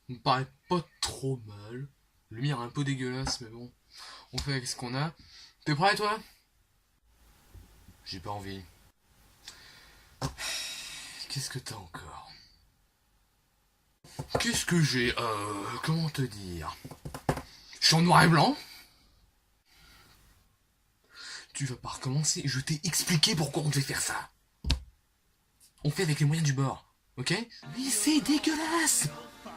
me paraît pas trop mal. Lumière un peu dégueulasse, mais bon, on fait avec ce qu'on a. T'es prêt, toi? J'ai pas envie. Qu'est-ce que t'as encore? Qu'est-ce que j'ai? Comment te dire? Je suis en noir et blanc. Tu vas pas recommencer, je t'ai expliqué pourquoi on devait faire ça. On fait avec les moyens du bord, ok? Mais c'est dégueulasse!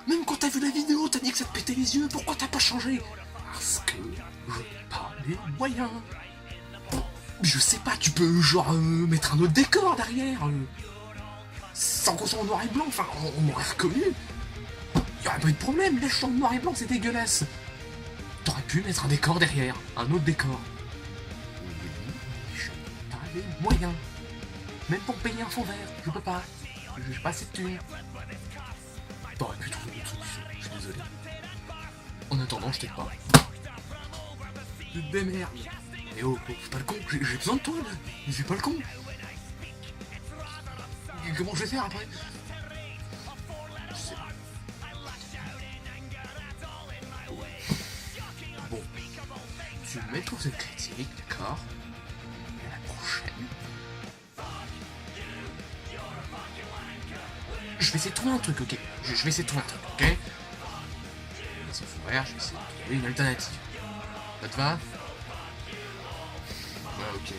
Même quand t'as vu la vidéo, t'as dit que ça te pétait les yeux, pourquoi t'as pas changé? Parce que je n'ai pas les moyens. Je sais pas, tu peux genre mettre un autre décor derrière. Sans qu'on soit en noir et blanc, enfin, on m'aurait reconnu. Y'aurait pas eu de problème, là je suis en noir et blanc, c'est dégueulasse. T'aurais pu mettre un décor derrière, un autre décor. Oui, je n'ai pas les moyens. Même pour payer un fond vert, je peux pas. J'ai pas assez de thunes. T'aurais pu trouver une solution, je suis désolé. En attendant, je t'aide pas. Tu te démerdes. Mais oh, fais pas le con, j'ai besoin de toi, là. Fais pas le con. Et comment je vais faire après? Je sais pas. Bon, tu me mets pour cette critique, d'accord? Et à la prochaine, je vais essayer de trouver un truc, ok? Je vais essayer de trouver un truc, ok? Sans fond vert, je vais essayer de trouver une alternative. Ça te va? Ouais, ok.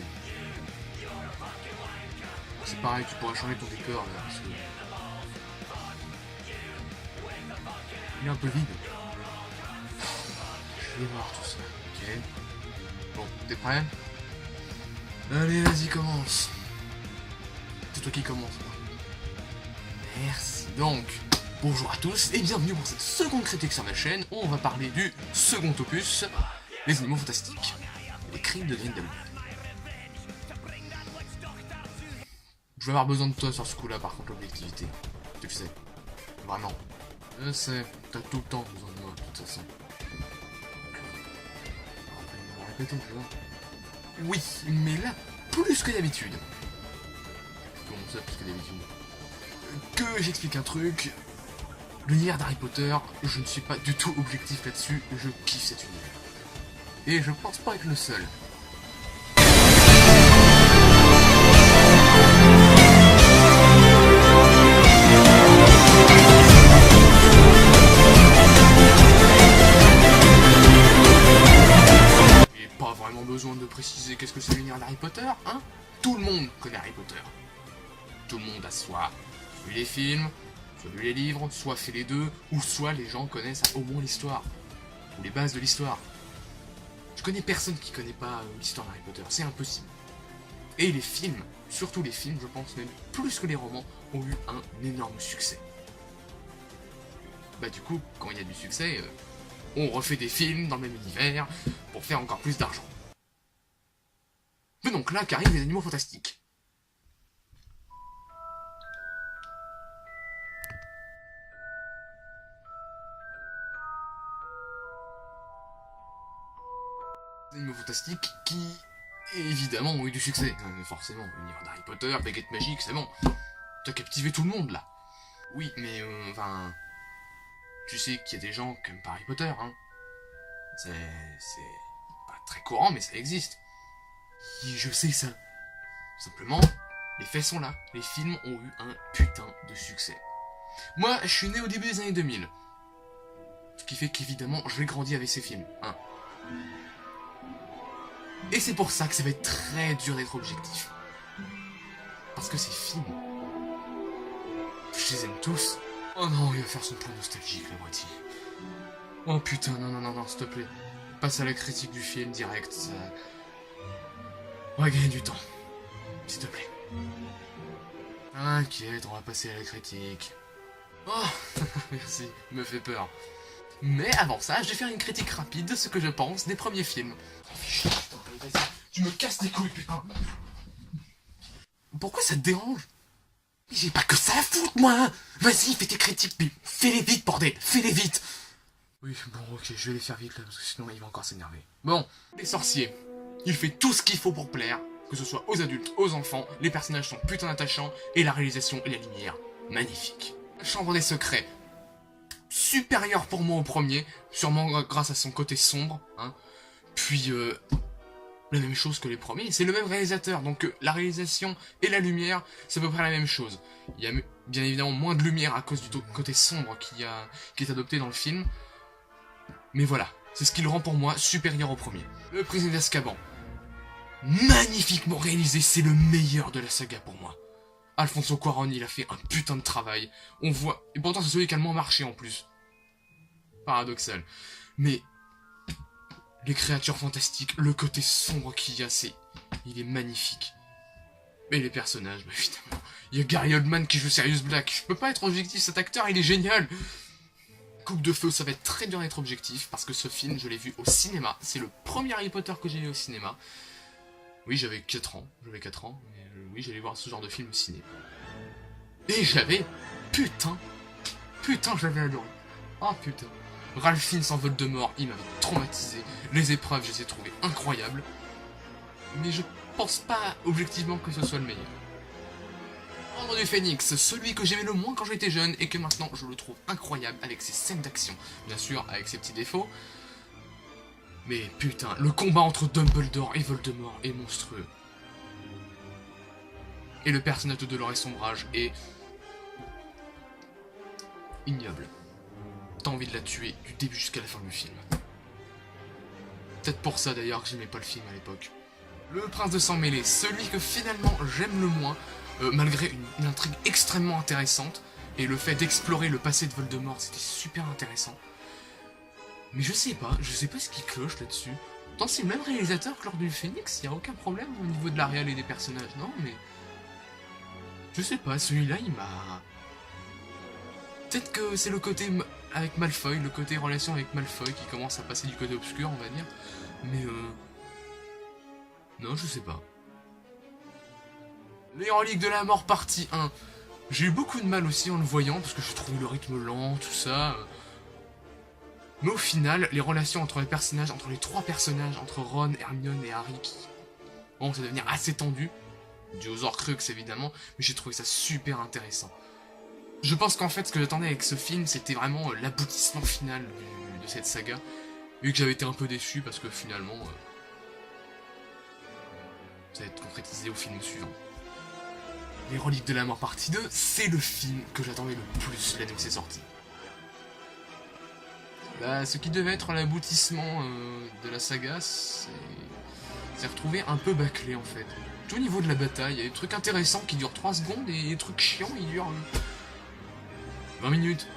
C'est pareil, tu pourrais changer ton décor là, parce que... Il est un peu vide. Je vais voir tout ça, ok? Bon, t'es prêt? Allez, vas-y, commence. C'est toi qui commence, là. Merci. Donc, bonjour à tous et bienvenue pour cette seconde critique sur ma chaîne où on va parler du second opus, Les Animaux Fantastiques, les crimes de Grindelwald. Je vais avoir besoin de toi sur ce coup-là, par contre, l'objectivité. Tu le sais. Vraiment. Je sais, t'as tout le temps besoin de moi, de toute façon. On va répéter, tu vois. Oui, mais là, plus que d'habitude. Comment ça, plus que d'habitude? Que j'explique un truc. L'univers d'Harry Potter, je ne suis pas du tout objectif là-dessus, je kiffe cet univers. Et je pense pas être le seul. Et pas vraiment besoin de préciser qu'est-ce que c'est l'univers d'Harry Potter, hein? Tout le monde connaît Harry Potter. Tout le monde a soit vu les films, soit lu les livres, soit fait les deux, ou soit les gens connaissent au moins l'histoire, ou les bases de l'histoire. Je connais personne qui connaît pas l'histoire d'Harry Potter, c'est impossible. Et les films, surtout les films, je pense même plus que les romans, ont eu un énorme succès. Bah du coup, quand il y a du succès, on refait des films dans le même univers pour faire encore plus d'argent. Mais donc là qu'arrivent les Animaux Fantastiques. Les Animaux Fantastiques qui, évidemment, ont eu du succès. Forcément, l'univers d'Harry Potter, baguette magique, c'est bon. T'as captivé tout le monde là. Oui, mais enfin... tu sais qu'il y a des gens qui aiment pas Harry Potter, hein. C'est pas très courant, mais ça existe. Et je sais ça. Simplement, les faits sont là. Les films ont eu un putain de succès. Moi, je suis né au début des années 2000. Ce qui fait qu'évidemment, je vais grandir avec ces films, hein. Et c'est pour ça que ça va être très dur d'être objectif. Parce que ces films, je les aime tous. Oh non, il va faire son point nostalgique, la moitié. Oh putain, non, s'il te plaît. Passe à la critique du film direct, ça... on va gagner du temps. S'il te plaît. T'inquiète, on va passer à la critique. Oh, merci, me fait peur. Mais avant ça, je vais faire une critique rapide de ce que je pense des premiers films. Vas-y, tu me casses les couilles, putain. Pourquoi ça te dérange? Mais j'ai pas que ça à foutre, moi. Vas-y, fais tes critiques, mais fais-les vite, bordel, fais-les vite. Oui, bon, ok, je vais les faire vite, là, parce que sinon il va encore s'énerver. Bon, les sorciers. Il fait tout ce qu'il faut pour plaire, que ce soit aux adultes, aux enfants, les personnages sont putain attachants, et la réalisation et la lumière, magnifique. Chambre des secrets. supérieur pour moi au premier, sûrement grâce à son côté sombre, hein. Puis, la même chose que les premiers, c'est le même réalisateur, donc la réalisation et la lumière, c'est à peu près la même chose. Il y a bien évidemment moins de lumière à cause du côté sombre qui est adopté dans le film, mais voilà, c'est ce qui le rend pour moi supérieur au premier. Le Prisonnier d'Azkaban, magnifiquement réalisé, c'est le meilleur de la saga pour moi. Alfonso Cuarón, il a fait un putain de travail, on voit, et pourtant c'est celui qui a le moins marché en plus. Paradoxal. Mais les créatures fantastiques, le côté sombre qu'il y a, il est magnifique. Mais les personnages, bah évidemment, il y a Gary Oldman qui joue Sirius Black. Je peux pas être objectif, cet acteur, il est génial. Coupe de feu, ça va être très dur d'être objectif, parce que ce film, je l'ai vu au cinéma. C'est le premier Harry Potter que j'ai vu au cinéma. Oui, j'avais 4 ans, mais oui, j'allais voir ce genre de film au ciné. Et j'avais, putain, j'avais adoré. Oh putain. Ralph Fiennes en Voldemort, il m'avait traumatisé. Les épreuves, je les ai trouvées incroyables. Mais je pense pas objectivement que ce soit le meilleur. Ordre du Phénix, celui que j'aimais le moins quand j'étais jeune et que maintenant je le trouve incroyable avec ses scènes d'action. Bien sûr, avec ses petits défauts. Mais putain, le combat entre Dumbledore et Voldemort est monstrueux. Et le personnage de Dolores Sombrage est ignoble. T'as envie de la tuer du début jusqu'à la fin du film. Peut-être pour ça d'ailleurs que j'aimais pas le film à l'époque. Le Prince de Sang Mêlé, celui que finalement j'aime le moins, malgré une intrigue extrêmement intéressante, et le fait d'explorer le passé de Voldemort, c'était super intéressant. Mais je sais pas ce qui cloche là-dessus. Tant c'est le même réalisateur que L'Ordre du Phénix, y a aucun problème au niveau de la réal et des personnages, non mais... Je sais pas, celui-là il m'a... Peut-être que c'est le côté avec Malfoy, le côté relation avec Malfoy qui commence à passer du côté obscur, on va dire. Mais non, je sais pas. Les Reliques de la Mort partie 1. J'ai eu beaucoup de mal aussi en le voyant, parce que je trouvais le rythme lent, tout ça. Mais au final, les relations entre les personnages, entre les 3 personnages, entre Ron, Hermione et Harry, qui vont à devenir assez tendues. Dû aux Horcruxes évidemment, mais j'ai trouvé ça super intéressant. Je pense qu'en fait, ce que j'attendais avec ce film, c'était vraiment l'aboutissement final de cette saga. Vu que j'avais été un peu déçu, parce que finalement, ça va être concrétisé au film suivant. Les Reliques de la Mort partie 2, c'est le film que j'attendais le plus l'année où c'est sorti. Bah, ce qui devait être l'aboutissement de la saga, c'est retrouvé un peu bâclé en fait. Tout au niveau de la bataille, il y a des trucs intéressants qui durent 3 secondes, et des trucs chiants, ils durent 20 minutes.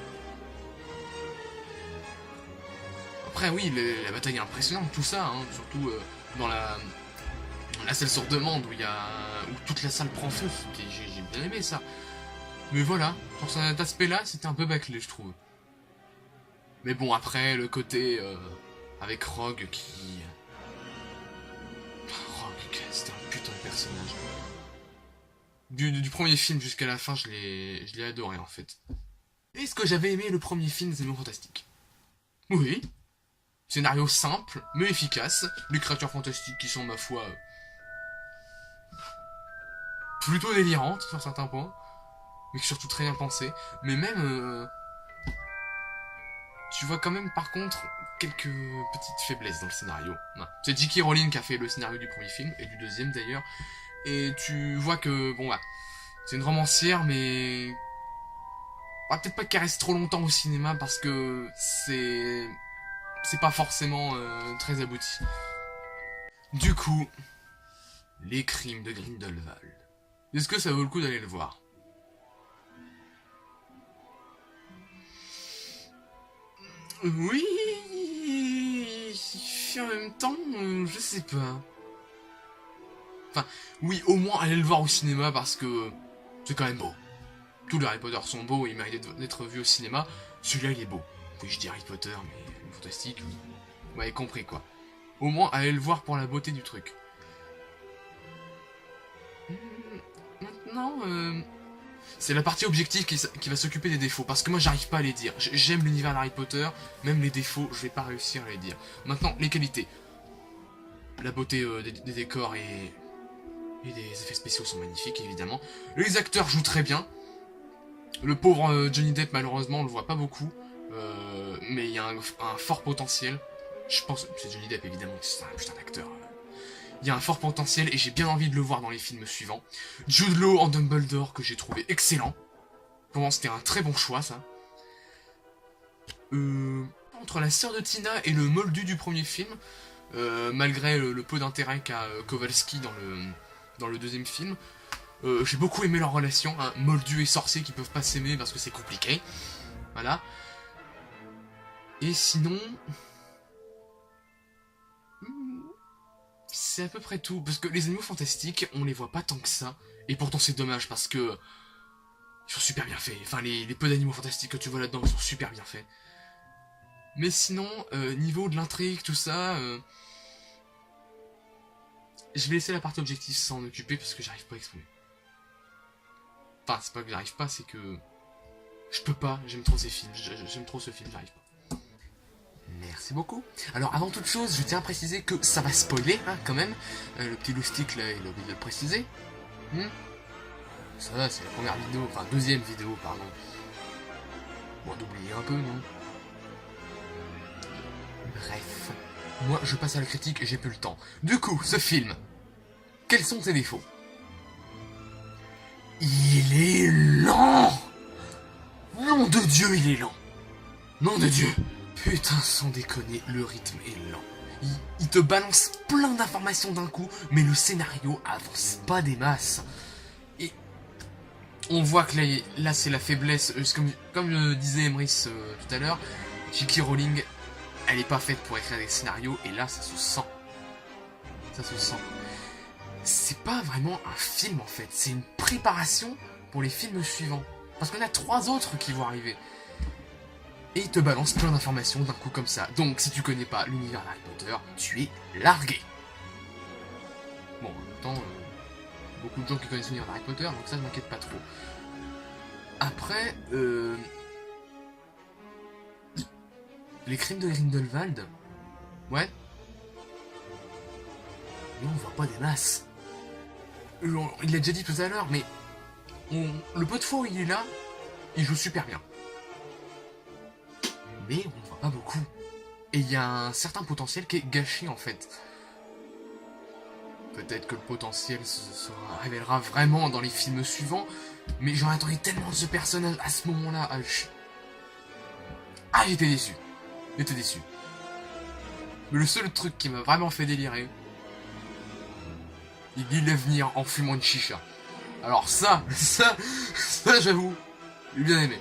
Après oui, la bataille est impressionnante, tout ça, hein, surtout dans la salle sur demande où toute la salle prend feu, j'ai bien aimé ça. Mais voilà, sur cet aspect-là, c'était un peu bâclé, je trouve. Mais bon, après, le côté avec Rogue qui... Rogue, c'était un putain de personnage. Du premier film jusqu'à la fin, je l'ai adoré en fait. Est-ce que j'avais aimé le premier film des Animaux Fantastiques? Oui. Scénario simple, mais efficace. Les créatures fantastiques qui sont, ma foi, plutôt délirantes sur certains points, mais surtout très bien pensées. Mais même, tu vois quand même par contre quelques petites faiblesses dans le scénario. C'est J.K. Rowling qui a fait le scénario du premier film, et du deuxième d'ailleurs. Et tu vois que, bon bah, c'est une romancière, mais... peut-être pas qu'elle reste trop longtemps au cinéma, parce que c'est pas forcément très abouti. Du coup, les crimes de Grindelwald. Est-ce que ça vaut le coup d'aller le voir? Oui, en même temps, je sais pas. Enfin, oui, au moins aller le voir au cinéma parce que c'est quand même beau. Tous les Harry Potter sont beaux et ils méritent d'être vus au cinéma. Celui-là, il est beau. Oui, je dis Harry Potter, mais fantastique, oui. Vous m'avez compris, quoi. Au moins, allez le voir pour la beauté du truc. Maintenant, c'est la partie objective qui va s'occuper des défauts, parce que moi j'arrive pas à les dire. J'aime l'univers d'Harry Potter, même les défauts, je vais pas réussir à les dire. Maintenant, les qualités. La beauté des décors et des effets spéciaux sont magnifiques, évidemment. Les acteurs jouent très bien. Le pauvre Johnny Depp, malheureusement, on le voit pas beaucoup. mais il y a un fort potentiel. Je pense, c'est Johnny Depp évidemment, c'est un putain d'acteur. Il y a un fort potentiel et j'ai bien envie de le voir dans les films suivants. Jude Law en Dumbledore que j'ai trouvé excellent. Pour moi c'était un très bon choix ça. Entre la sœur de Tina et le moldu du premier film, malgré le peu d'intérêt qu'a Kowalski dans le deuxième film, j'ai beaucoup aimé leur relation, hein, moldu et sorcier qui peuvent pas s'aimer parce que c'est compliqué. Voilà. Et sinon... c'est à peu près tout, parce que les animaux fantastiques, on les voit pas tant que ça, et pourtant c'est dommage parce que... ils sont super bien faits, enfin les peu d'animaux fantastiques que tu vois là-dedans, ils sont super bien faits. Mais sinon, niveau de l'intrigue, tout ça... je vais laisser la partie objective s'en occuper parce que j'arrive pas à exprimer. Enfin, c'est pas que j'arrive pas, c'est que... je peux pas, j'aime trop ces films, j'aime trop ce film, j'arrive pas. Merci beaucoup. Alors avant toute chose, je tiens à préciser que ça va spoiler, hein, quand même. Le petit loustic là, il a oublié de le préciser. Ça va, c'est la première vidéo, enfin deuxième vidéo, pardon. Bon, d'oublier un peu, non? Bref. Moi, je passe à la critique et j'ai plus le temps. Du coup, ce film, quels sont ses défauts? Il est lent! Nom de Dieu, il est lent! Nom de Dieu! Putain, sans déconner, le rythme est lent. Il te balance plein d'informations d'un coup, mais le scénario avance pas des masses. Et on voit que là c'est la faiblesse, comme le disait Emrys tout à l'heure, J.K. Rowling, elle est pas faite pour écrire des scénarios, et là ça se sent. Ça se sent. C'est pas vraiment un film en fait, c'est une préparation pour les films suivants. Parce qu'on a 3 autres qui vont arriver. Et il te balance plein d'informations d'un coup comme ça. Donc si tu connais pas l'univers d'Harry Potter, tu es largué. Bon, en même temps, beaucoup de gens qui connaissent l'univers d'Harry Potter, donc ça je m'inquiète pas trop. Après, les crimes de Grindelwald, ouais. Mais on voit pas des masses. Il l'a déjà dit tout à l'heure, mais le peu de fois où il est là, il joue super bien. Mais on ne voit pas beaucoup. Et il y a un certain potentiel qui est gâché en fait. Peut-être que le potentiel se révélera vraiment dans les films suivants, mais j'en attendais tellement de ce personnage à ce moment-là. Ah, j'étais déçu. J'étais déçu. Mais le seul truc qui m'a vraiment fait délirer, il lit l'avenir en fumant une chicha. Alors ça j'avoue, j'ai bien aimé.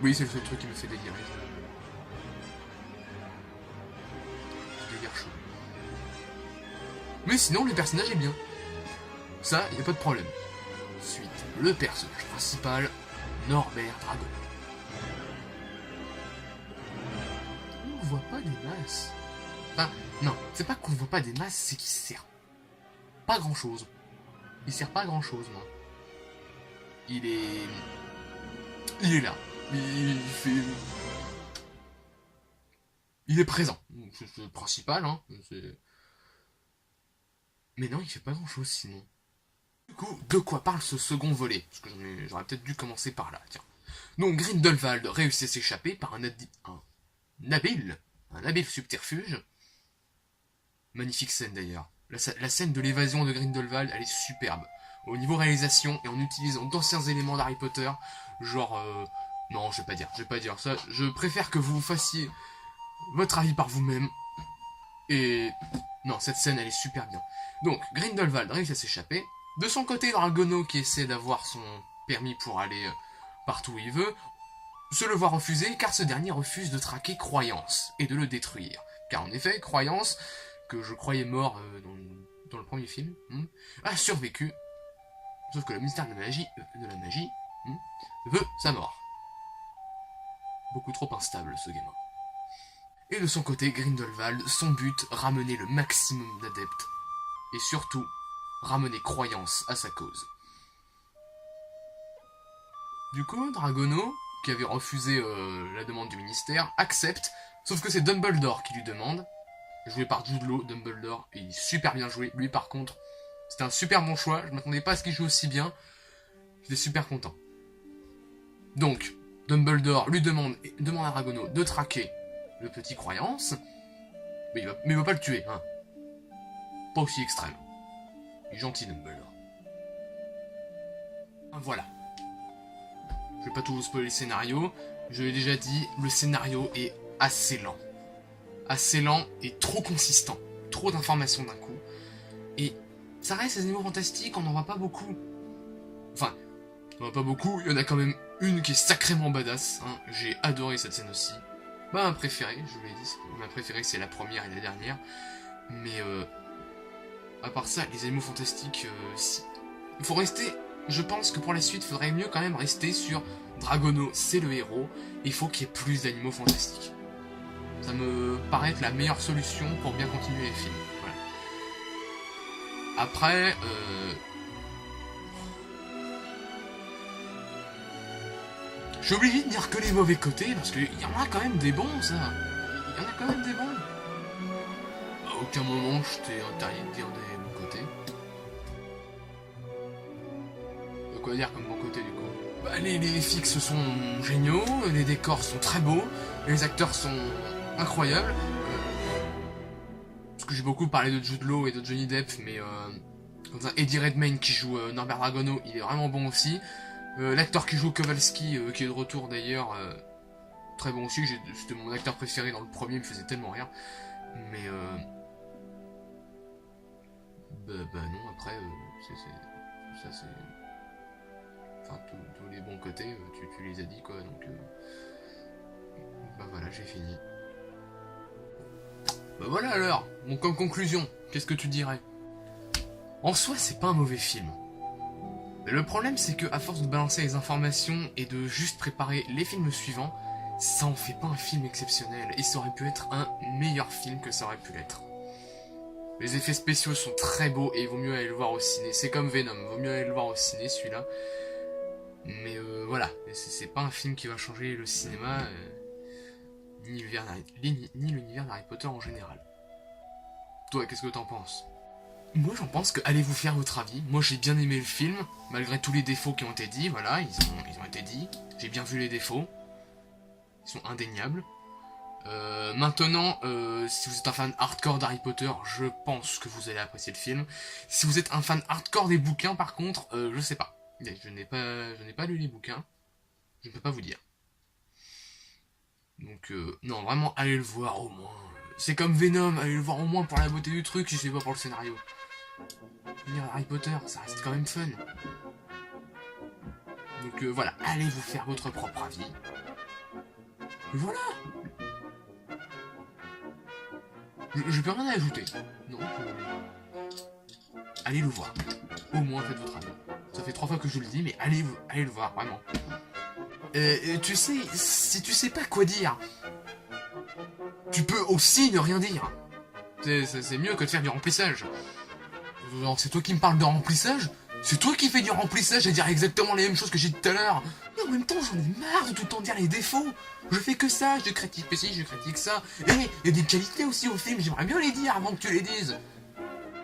Oui, c'est le seul truc qui me fait délirer. Délire chaud. Mais sinon, le personnage est bien. Ça, y a pas de problème. Ensuite, le personnage principal, Norbert Dragon. On voit pas des masses. Enfin, non, c'est pas qu'on voit pas des masses, c'est qu'il sert pas grand chose. Il sert pas à grand chose, moi. Il est là. Il est présent. C'est le principal, hein. Mais non, il fait pas grand chose sinon. Du coup, de quoi parle ce second volet? Parce que j'aurais peut-être dû commencer par là, tiens. Donc Grindelwald réussit à s'échapper par un habile subterfuge. Magnifique scène d'ailleurs. La scène de l'évasion de Grindelwald, elle est superbe. Au niveau réalisation et en utilisant d'anciens éléments d'Harry Potter, genre... non, je vais pas dire ça. Je préfère que vous fassiez votre avis par vous-même. Et... non, cette scène, elle est super bien. Donc, Grindelwald réussit à s'échapper. De son côté, Dragono, qui essaie d'avoir son permis pour aller partout où il veut, se le voit refuser, car ce dernier refuse de traquer Croyance et de le détruire. Car en effet, Croyance, que je croyais mort dans le premier film, a survécu. Sauf que le ministère de la magie veut sa mort. Beaucoup trop instable, ce gamin. Et de son côté, Grindelwald, son but, ramener le maximum d'adeptes. Et surtout, ramener Croyance à sa cause. Du coup, Dragono, qui avait refusé la demande du ministère, accepte, sauf que c'est Dumbledore qui lui demande, joué par Jude Law, Dumbledore, et il est super bien joué. Lui, par contre, c'était un super bon choix, je m'attendais pas à ce qu'il joue aussi bien, j'étais super content. Donc, Dumbledore lui demande à Dragono de traquer le petit croyance, mais il va pas le tuer, hein. Pas aussi extrême. Il est gentil, Dumbledore. Voilà. Je vais pas tout vous spoiler le scénario. Je l'ai déjà dit, le scénario est assez lent. Assez lent et trop consistant. Trop d'informations d'un coup. Et ça reste des animaux fantastiques, on n'en voit pas beaucoup. Enfin, on n'en voit pas beaucoup, il y en a quand même une qui est sacrément badass. Hein. J'ai adoré cette scène aussi. Bah, ma préférée, je vous l'ai dit. Ma préférée, c'est la première et la dernière. Mais, à part ça, les animaux fantastiques, si... il faut rester... Je pense que pour la suite, il faudrait mieux quand même rester sur Dragono, c'est le héros. Il faut qu'il y ait plus d'animaux fantastiques. Ça me paraît être la meilleure solution pour bien continuer les films. Voilà. Après, je suis obligé de dire que les mauvais côtés, parce qu'il y en a quand même des bons, ça. Il y en a quand même des bons. À aucun moment, je t'ai interdit de dire des bons côtés. De quoi dire comme bon côté, du coup? Bah, les fixes sont géniaux, les décors sont très beaux, les acteurs sont incroyables. Parce que j'ai beaucoup parlé de Jude Law et de Johnny Depp, mais Eddie Redmayne qui joue Norbert Dragono, il est vraiment bon aussi. L'acteur qui joue Kowalski, qui est de retour d'ailleurs, très bon aussi. C'était mon acteur préféré dans le premier, il me faisait tellement rire. Mais bah non, après, ça c'est... Enfin, tous les bons côtés, tu les as dit, quoi, donc... Bah voilà, j'ai fini. Bah voilà alors, donc comme conclusion, qu'est-ce que tu dirais? En soi, c'est pas un mauvais film. Mais le problème, c'est que à force de balancer les informations et de juste préparer les films suivants, ça en fait pas un film exceptionnel, et ça aurait pu être un meilleur film que ça aurait pu l'être. Les effets spéciaux sont très beaux, et il vaut mieux aller le voir au ciné. C'est comme Venom, il vaut mieux aller le voir au ciné, celui-là. Mais voilà, c'est pas un film qui va changer le cinéma, ni l'univers d'Harry Potter en général. Toi, qu'est-ce que t'en penses? Moi, j'en pense que allez vous faire votre avis. Moi, j'ai bien aimé le film, malgré tous les défauts qui ont été dits, voilà, ils ont été dits. J'ai bien vu les défauts. Ils sont indéniables. Maintenant, si vous êtes un fan hardcore d'Harry Potter, je pense que vous allez apprécier le film. Si vous êtes un fan hardcore des bouquins, par contre, je sais pas. Je n'ai pas lu les bouquins. Je ne peux pas vous dire. Donc, non, vraiment, allez le voir au moins. C'est comme Venom, allez le voir au moins pour la beauté du truc, si c'est pas pour le scénario. Lire Harry Potter, ça reste quand même fun. Donc voilà, allez vous faire votre propre avis. Et voilà. Je peux rien à ajouter. Non, allez le voir. Au moins faites votre avis. Ça fait 3 fois que je le dis, mais allez le voir, vraiment. Tu sais, si tu sais pas quoi dire, tu peux aussi ne rien dire. C'est mieux que de faire du remplissage. C'est toi qui me parles de remplissage? C'est toi qui fais du remplissage et dire exactement les mêmes choses que j'ai dit tout à l'heure. Mais en même temps, j'en ai marre de tout le temps dire les défauts. Je fais que ça, je critique ceci, je critique ça. Et il y a des qualités aussi au film, j'aimerais bien les dire avant que tu les dises.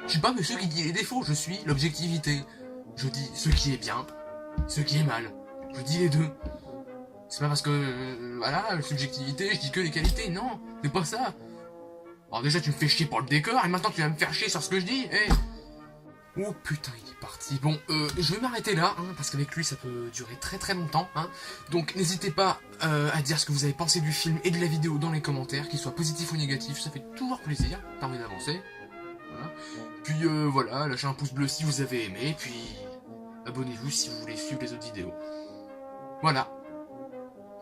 Je suis pas monsieur qui dit les défauts, je suis l'objectivité. Je dis ce qui est bien, ce qui est mal. Je dis les deux. C'est pas parce que, voilà, subjectivité, je dis que les qualités, non, c'est pas ça. Alors déjà, tu me fais chier pour le décor, et maintenant tu vas me faire chier sur ce que je dis, Oh putain, il est parti. Bon, je vais m'arrêter là, hein, parce qu'avec lui, ça peut durer très très longtemps, hein. Donc, n'hésitez pas à dire ce que vous avez pensé du film et de la vidéo dans les commentaires, qu'ils soient positifs ou négatifs, ça fait toujours plaisir, permet d'avancer. Voilà. Puis, voilà, lâchez un pouce bleu si vous avez aimé, puis abonnez-vous si vous voulez suivre les autres vidéos. Voilà.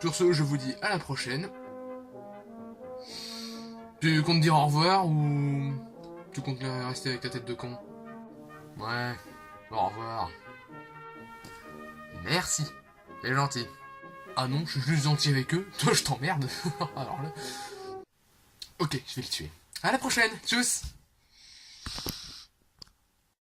Sur ce, je vous dis à la prochaine. Tu comptes dire au revoir ou tu comptes rester avec ta tête de con? Ouais, au revoir. Merci, c'est gentil. Ah non, je suis juste gentil avec eux. Toi, je t'emmerde. Alors là... Ok, je vais le tuer. À la prochaine, tchuss.